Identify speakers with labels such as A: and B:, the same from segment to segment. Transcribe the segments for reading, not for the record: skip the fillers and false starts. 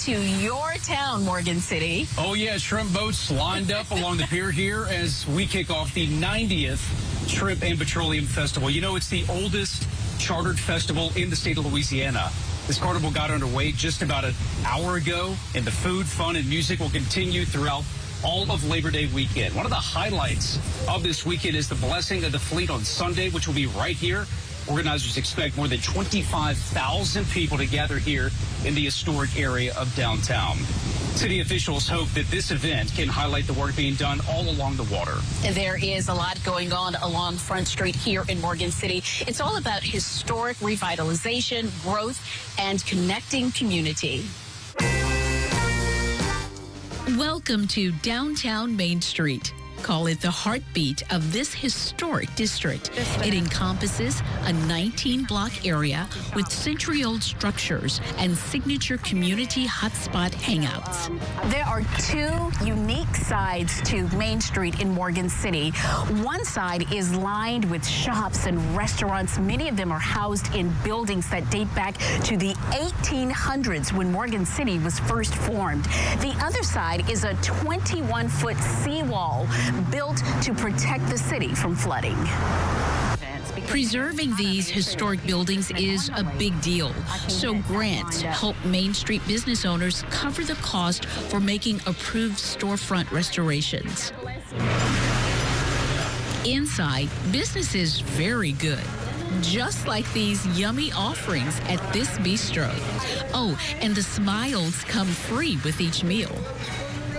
A: to your town, Morgan City.
B: Oh, yeah, shrimp boats lined up along the pier here as we kick off the 90th Shrimp and Petroleum Festival. You know, it's the oldest chartered festival in the state of Louisiana. This carnival got underway just about an hour ago, and the food, fun, and music will continue throughout all of Labor Day weekend. One of the highlights of this weekend is the Blessing of the Fleet on Sunday, which will be right here. Organizers expect more than 25,000 people to gather here in the historic area of downtown. City officials hope that this event can highlight the work being done all along the water.
A: There is a lot going on along Front Street here in Morgan City. It's all about historic revitalization, growth, and connecting community. Welcome to downtown Main Street. Call it the heartbeat of this historic district. It encompasses a 19-block area with century-old structures and signature community hotspot hangouts. There are two unique sides to Main Street in Morgan City. One side is lined with shops and restaurants. Many of them are housed in buildings that date back to the 1800s when Morgan City was first formed. The other side is a 21-foot seawall built to protect the city from flooding. Preserving these historic buildings is a big deal, so grants help Main Street business owners cover the cost for making approved storefront restorations. Inside, business is very good, just like these yummy offerings at this bistro. Oh, and the smiles come free with each meal.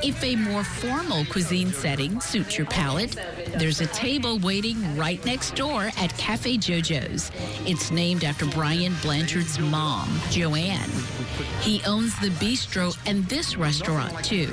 A: If a more formal cuisine setting suits your palate, there's a table waiting right next door at Cafe JoJo's. It's named after Brian Blanchard's mom, Joanne. He owns the bistro and this restaurant, too.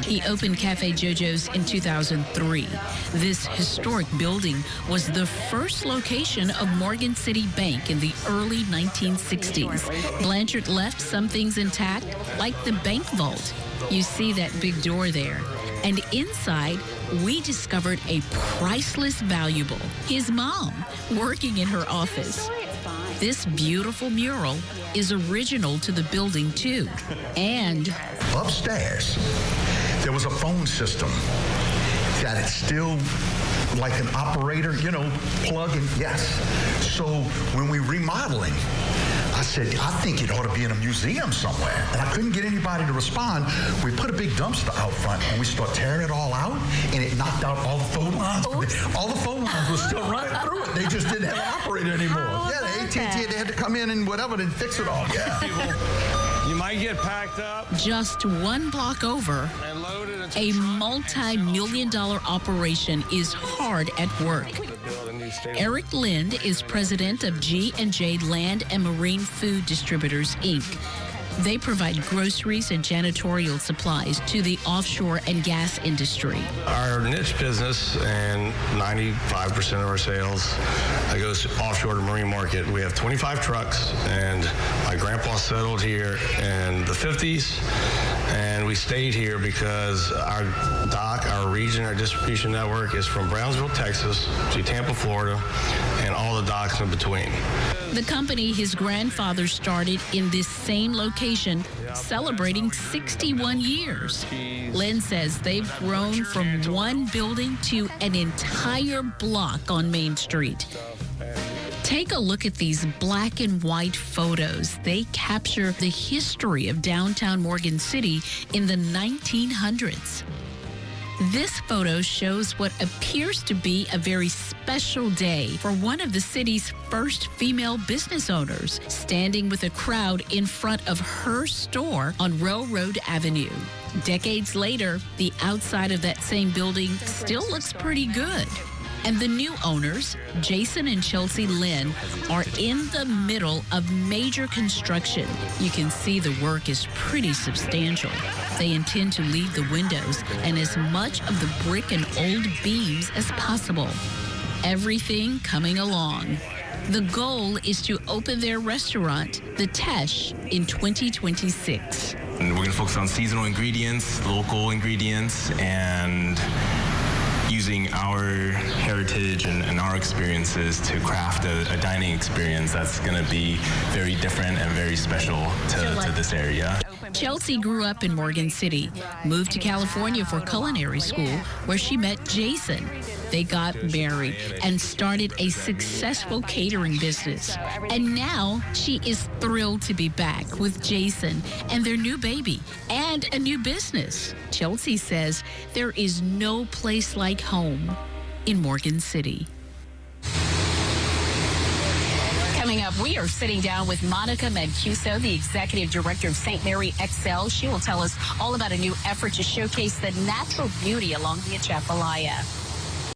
A: He opened Cafe JoJo's in 2003. This historic building was the first location of Morgan City Bank in the early 1960s. Blanchard left some things intact, like the bank vault. You see that big door there. And inside, we discovered a priceless valuable, his mom, working in her office. This beautiful mural is original to the building, too. And
C: upstairs, there was a phone system that it's still like an operator, plug in, yes. So when we remodeling, I said, I think it ought to be in a museum somewhere. And I couldn't get anybody to respond. We put a big dumpster out front and we start tearing it all out, and it knocked out all the phone lines. All the phone lines were still running through it. They just didn't have an operator anymore. Yeah, the AT&T, they had to come in and whatever to fix it all. Yeah.
D: You might get packed up.
A: Just one block over, a multi-million-dollar operation is hard at work. Eric Lind is president of G&J Land and Marine Food Distributors, Inc. They provide groceries and janitorial supplies to the offshore and gas industry.
D: Our niche business, and 95% of our sales goes offshore to marine market. We have 25 trucks, and my grandpa settled here in the 50s, and we stayed here because our dock, our region, our distribution network is from Brownsville, Texas to Tampa, Florida, and all the docks in between.
A: The company his grandfather started in this same location, celebrating 61 years. Lynn says they've grown from one building to an entire block on Main Street. Take a look at these black and white photos. They capture the history of downtown Morgan City in the 1900s. This photo shows what appears to be a very special day for one of the city's first female business owners, standing with a crowd in front of her store on Railroad Avenue. Decades later, the outside of that same building still looks pretty good. And the new owners, Jason and Chelsea Lynn, are in the middle of major construction. You can see the work is pretty substantial. They intend to leave the windows and as much of the brick and old beams as possible. Everything coming along. The goal is to open their restaurant, The Tesh, in 2026.
E: And we're going to focus on seasonal ingredients, local ingredients, and using our heritage and our experiences to craft a dining experience that's going to be very different and very special to this area.
A: Chelsea grew up in Morgan City, moved to California for culinary school, where she met Jason. They got married and started a successful catering business. And now she is thrilled to be back with Jason and their new baby and a new business. Chelsea says there is no place like home in Morgan City. Coming up, we are sitting down with Monica Mancuso, the executive director of St. Mary Excel. She will tell us all about a new effort to showcase the natural beauty along the Atchafalaya.